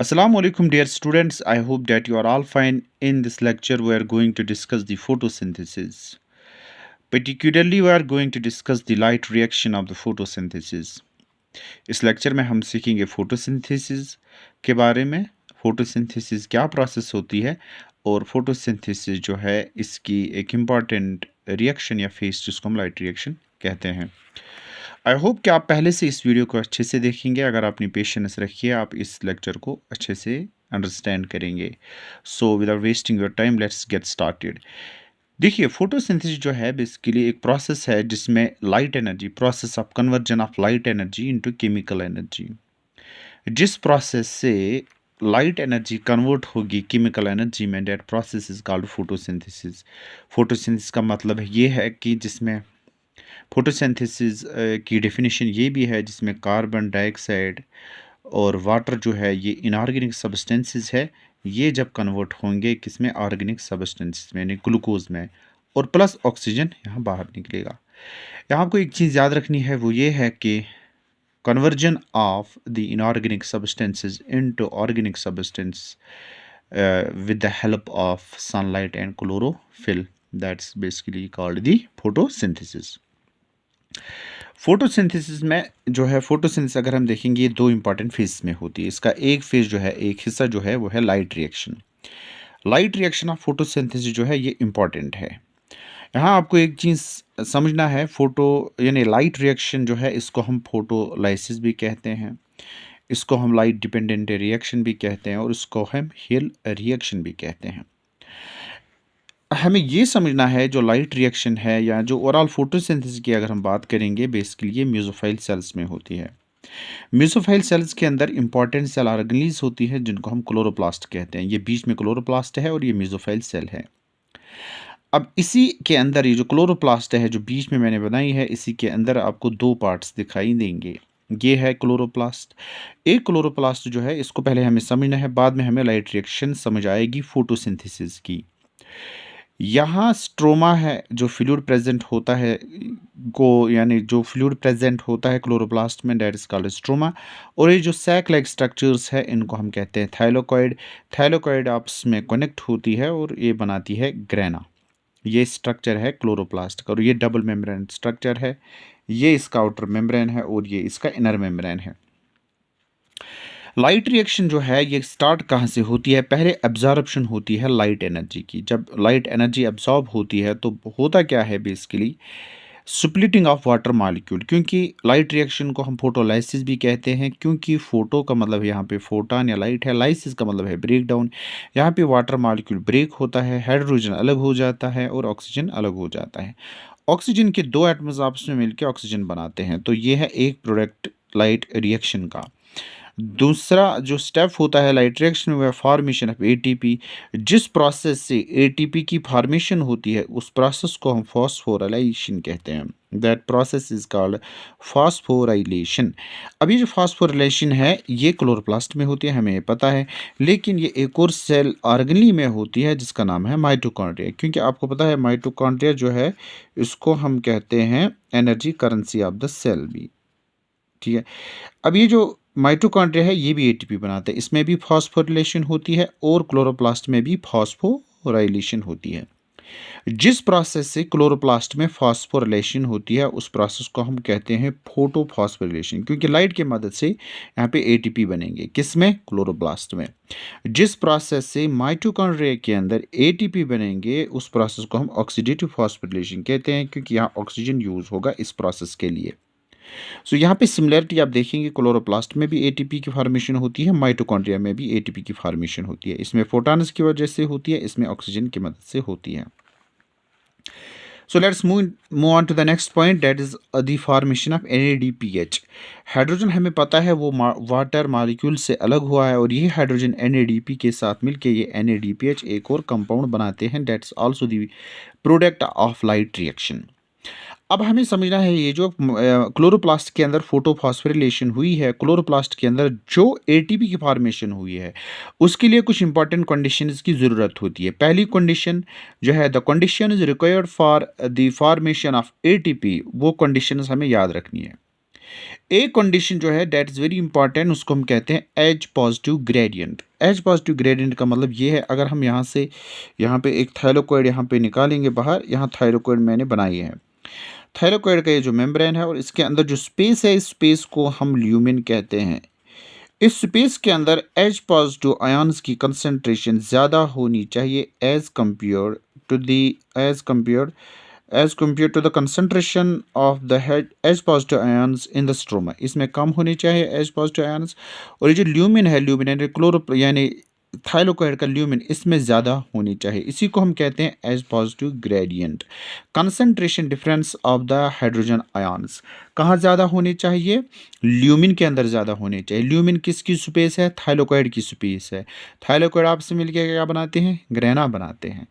Assalamu alaikum dear students. I hope that you are all fine. In this lecture we are going to discuss the photosynthesis. Particularly we are going to discuss the light reaction of the photosynthesis. इस lecture में हम सीखेंगे photosynthesis के बारे में। Photosynthesis क्या process होती है और फोटोसिंथेसिस जो है इसकी एक इम्पॉर्टेंट रिएक्शन या फेस जिसको हम लाइट रिएक्शन कहते हैं। आई होप कि आप पहले से इस वीडियो को अच्छे से देखेंगे। अगर आपने पेशेंस रखी है आप इस लेक्चर को अच्छे से अंडरस्टैंड करेंगे। So without wasting your time let's get started. देखिए, फोटोसिंथेसिस जो है बेसिकली एक प्रोसेस है जिसमें light energy, process of conversion of light energy into chemical energy, जिस प्रोसेस से लाइट एनर्जी कन्वर्ट होगी केमिकल एनर्जी में, that process is called photosynthesis. Photosynthesis का मतलब ये है कि जिसमें फोटोसिंथेसिस की डेफिनेशन ये भी है जिसमें कार्बन डाइऑक्साइड और वाटर जो है ये इनऑर्गेनिक सब्सटेंसेस है, ये जब कन्वर्ट होंगे किसमें, ऑर्गेनिक सब्सटेंसेस में यानी ग्लूकोज में, और प्लस ऑक्सीजन यहाँ बाहर निकलेगा। यहाँ आपको एक चीज़ याद रखनी है, वो ये है कि conversion of the inorganic substances into organic substance with the help of sunlight and chlorophyll, that's basically called the photosynthesis. Photosynthesis में जो है, फोटोसिंथेसिस अगर हम देखेंगे ये दो इंपॉर्टेंट फेज में होती है। इसका एक फेज जो है, एक हिस्सा जो है वो है light reaction. Light reaction of photosynthesis जो है ये इंपॉर्टेंट है। यहाँ आपको एक चीज़ समझना है, फोटो यानी लाइट रिएक्शन जो है इसको हम फोटोलाइसिस भी कहते हैं, इसको हम लाइट डिपेंडेंट रिएक्शन भी कहते हैं और इसको हम हिल रिएक्शन भी कहते हैं। हमें ये समझना है जो लाइट रिएक्शन है या जो ओवरऑल फोटोसिंथेसिस की अगर हम बात करेंगे, बेसिकली ये मेसोफाइल सेल्स में होती है। मेसोफाइल सेल्स के अंदर इंपॉर्टेंट सेल ऑर्गेनीज होती है जिनको हम क्लोरोप्लास्ट कहते हैं। ये बीच में क्लोरोप्लास्ट है और ये मेसोफाइल सेल है। अब इसी के अंदर ये जो क्लोरोप्लास्ट है जो बीच में मैंने बनाई है, इसी के अंदर आपको दो पार्ट्स दिखाई देंगे। ये है क्लोरोप्लास्ट। एक क्लोरोप्लास्ट जो है इसको पहले हमें समझना है, बाद में हमें लाइट रिएक्शन समझ आएगी फोटोसिंथेसिस की। यहाँ स्ट्रोमा है जो फ्लूइड प्रेजेंट होता है को, यानी जो फ्लूइड प्रेजेंट होता है क्लोरोप्लास्ट में, दैट इज कॉल्ड स्ट्रोमा। और ये जो सैक लाइक स्ट्रक्चर्स है इनको हम कहते हैं थाइलोकॉइड। थाइलोकॉइड आपस में कनेक्ट होती है और ये बनाती है ग्रेना। ये स्ट्रक्चर है क्लोरोप्लास्ट का और ये डबल मेम्ब्रेन स्ट्रक्चर है। ये इसका आउटर मेम्ब्रेन है और ये इसका इनर मेम्ब्रेन है। लाइट रिएक्शन जो है ये स्टार्ट कहाँ से होती है, पहले एब्जॉर्प्शन होती है लाइट एनर्जी की। जब लाइट एनर्जी एब्जॉर्ब होती है तो होता क्या है, basically splitting of water molecule. क्योंकि लाइट रिएक्शन को हम फोटोलाइसिस भी कहते हैं, क्योंकि फोटो का मतलब यहाँ पे फोटॉन या लाइट है, लाइसिस का मतलब है ब्रेक डाउन। यहाँ पे वाटर मॉलिक्यूल ब्रेक होता है, हाइड्रोजन अलग हो जाता है और ऑक्सीजन अलग हो जाता है। ऑक्सीजन के दो एटम्स आपस में मिलकर ऑक्सीजन बनाते हैं। तो ये है एक प्रोडक्ट लाइट रिएक्शन का। दूसरा जो स्टेप होता है लाइट रिएक्शन में, फॉर्मेशन ऑफ एटीपी। जिस प्रोसेस से एटीपी की फॉर्मेशन होती है उस प्रोसेस को हम फॉस्फोराइलेशन कहते हैं। That process is called phosphorylation. अब ये जो फॉस्फोराइलेशन है ये क्लोरोप्लास्ट में होती है, हमें पता है, लेकिन ये एक और सेल ऑर्गेनी में होती है जिसका नाम है माइटोकॉन्ड्रिया। क्योंकि आपको पता है माइटोकॉन्ड्रिया जो है इसको हम कहते हैं energy currency of the cell भी। ठीक है, अब ये जो माइटोकॉन्ड्रिया है ये भी एटीपी बनाते हैं, इसमें भी फॉस्फोरिलेशन होती है और क्लोरोप्लास्ट में भी फॉस्फोराइलेशन होती है। जिस प्रोसेस से क्लोरोप्लास्ट में फॉस्फोरिलेशन होती है उस प्रोसेस को हम कहते हैं फोटोफॉस्फोरिलेशन, क्योंकि लाइट की मदद से यहाँ पे एटीपी बनेंगे, किसमें, क्लोरोप्लास्ट में। जिस प्रोसेस से माइटोकॉन्ड्रिया के अंदर एटीपी बनेंगे उस प्रोसेस को हम ऑक्सीडेटिव फॉस्फोरिलेशन कहते हैं, क्योंकि यहाँ ऑक्सीजन यूज होगा इस प्रोसेस के लिए। सो यहाँ पे सिमिलरिटी आप देखेंगे, क्लोरोप्लास्ट में भी एटीपी की फॉर्मेशन होती है, माइटोकॉन्ड्रिया में भी एटीपी की फॉर्मेशन होती है। इसमें फोटॉन्स की वजह से होती है, इसमें ऑक्सीजन की मदद से होती है। So let's move on to the next point, that is the formation of NADPH। Hydrogen हमें पता है वो वाटर मॉलिक्यूल से अलग हुआ है और ये हाइड्रोजन NADP के साथ मिलकर ये NADPH एक और कंपाउंड बनाते हैं, that's also the product of light reaction. अब हमें समझना है ये जो क्लोरोप्लास्ट के अंदर फोटोफॉस्फोरिलेशन हुई है, क्लोरोप्लास्ट के अंदर जो एटीपी की फॉर्मेशन हुई है उसके लिए कुछ इंपॉर्टेंट कंडीशंस की ज़रूरत होती है। पहली कंडीशन जो है, the condition is required for the formation of ATP, वो कंडीशंस हमें याद रखनी है। एक कंडीशन जो है दैट इज़ वेरी इंपॉर्टेंट, उसको हम कहते हैं H positive gradient. H positive gradient का मतलब ये है, अगर हम यहाँ से यहाँ पे एक थाइलाकोइड यहाँ पे निकालेंगे बाहर, यहाँ थाइलाकोइड मैंने बनाई है। थाइलाकोइड का ये जो मेम्ब्रेन है और इसके अंदर जो स्पेस है, इस स्पेस को हम ल्यूमेन कहते हैं। इस स्पेस के अंदर एच पॉजिटिव आयन्स की कंसंट्रेशन ज़्यादा होनी चाहिए to the as compare as compare to the concentration of the head H positive ions in the stroma. इसमें कम होनी चाहिए एच पॉजिटिव आयन्स, और ये जो ल्यूमिन है, ल्यूमिन यानी क्लोरो यानी थाइलोकोइड का ल्यूमिन, इसमें ज़्यादा होनी चाहिए। इसी को हम कहते हैं H positive gradient. Concentration difference of the hydrogen ions कहाँ ज़्यादा होनी चाहिए? ल्यूमिन के अंदर ज़्यादा होनी चाहिए। ल्यूमिन किसकी स्पेस है? थाइलोकोइड की स्पेस है। थाइलोकोइड आपस में मिलकर क्या बनाते हैं? ग्रेना बनाते हैं।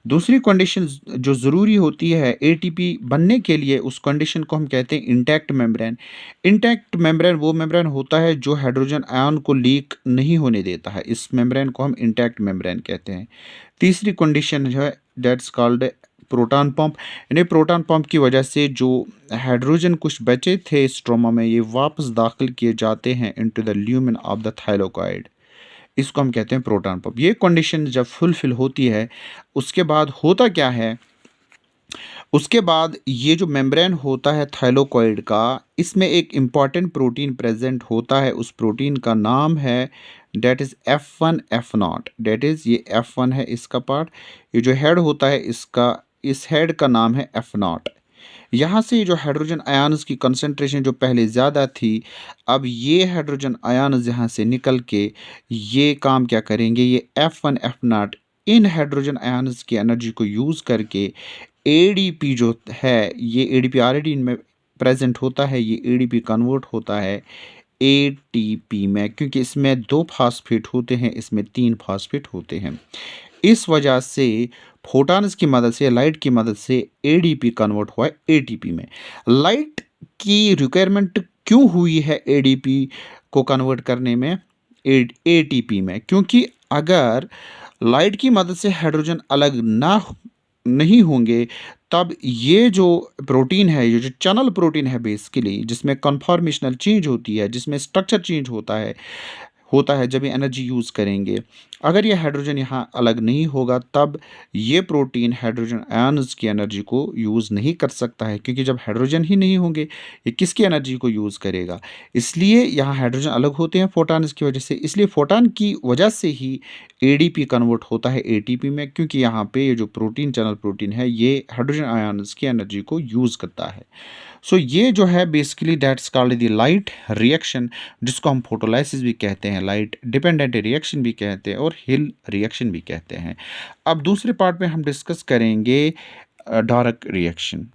दूसरी कंडीशन जो ज़रूरी होती है एटीपी बनने के लिए, उस कंडीशन को हम कहते हैं इंटैक्ट मेम्ब्रेन। इंटैक्ट मेम्ब्रेन वो मेम्ब्रेन होता है जो हाइड्रोजन आयन को लीक नहीं होने देता है। इस मेम्ब्रेन को हम इंटैक्ट मेम्ब्रेन कहते हैं। तीसरी कंडीशन जो है दैट्स कॉल्ड प्रोटॉन पंप। यानी प्रोटॉन पंप की वजह से जो हाइड्रोजन कुछ बचे थे स्ट्रोमा में, ये वापस दाखिल किए जाते हैं into the lumen of the thylakoid. इसको हम कहते हैं प्रोटॉन पंप। ये कंडीशन जब फुलफिल होती है, उसके बाद होता क्या है? उसके बाद ये जो मेम्ब्रेन होता है थाइलोकॉइड का, इसमें एक इम्पॉर्टेंट प्रोटीन प्रेजेंट होता है। उस प्रोटीन का नाम है that is F1 F0। That is ये F1 है इसका पार्ट। ये जो हेड होता है इसका, इस हेड का नाम है F0। यहाँ से जो हाइड्रोजन आयन्स की कंसंट्रेशन जो पहले ज़्यादा थी, अब ये हाइड्रोजन आयन्स यहाँ से निकल के ये काम क्या करेंगे? ये F1 F0 इन हाइड्रोजन आयन्स की एनर्जी को यूज़ करके एडीपी जो है, ये एडीपी ऑलरेडी इनमें प्रेजेंट होता है, ये एडीपी कन्वर्ट होता है एटीपी में, क्योंकि इसमें 2 फास्फेट होते हैं, इसमें 3 फास्फेट होते हैं। इस वजह से फोटॉन्स की मदद से, लाइट की मदद से एडीपी कन्वर्ट हुआ है एटीपी में। लाइट की रिक्वायरमेंट क्यों हुई है एडीपी को कन्वर्ट करने में एटीपी में? क्योंकि अगर लाइट की मदद से हाइड्रोजन अलग नहीं होंगे, तब ये जो प्रोटीन है, ये जो चैनल प्रोटीन है बेसिकली, जिसमें कन्फॉर्मेशनल चेंज होती है, जिसमें स्ट्रक्चर चेंज होता है जब ये एनर्जी यूज़ करेंगे। अगर ये हाइड्रोजन यहाँ अलग नहीं होगा, तब ये प्रोटीन हाइड्रोजन आयन्स की एनर्जी को यूज़ नहीं कर सकता है, क्योंकि जब हाइड्रोजन ही नहीं होंगे, ये किसकी एनर्जी को यूज़ करेगा? इसलिए यहाँ हाइड्रोजन अलग होते हैं फोटॉन्स की वजह से। इसलिए फोटॉन की वजह से ही एडीपी कन्वर्ट होता है एटीपी में, क्योंकि यहाँ पे ये जो प्रोटीन चैनल प्रोटीन है, ये हाइड्रोजन आयन्स की एनर्जी को यूज़ करता है। सो ये जो है basically that's called the light reaction, जिसको हम फोटोलाइसिस भी कहते हैं, लाइट डिपेंडेंट रिएक्शन भी कहते हैं और हिल रिएक्शन भी कहते हैं। अब दूसरे पार्ट में हम डिस्कस करेंगे डार्क रिएक्शन।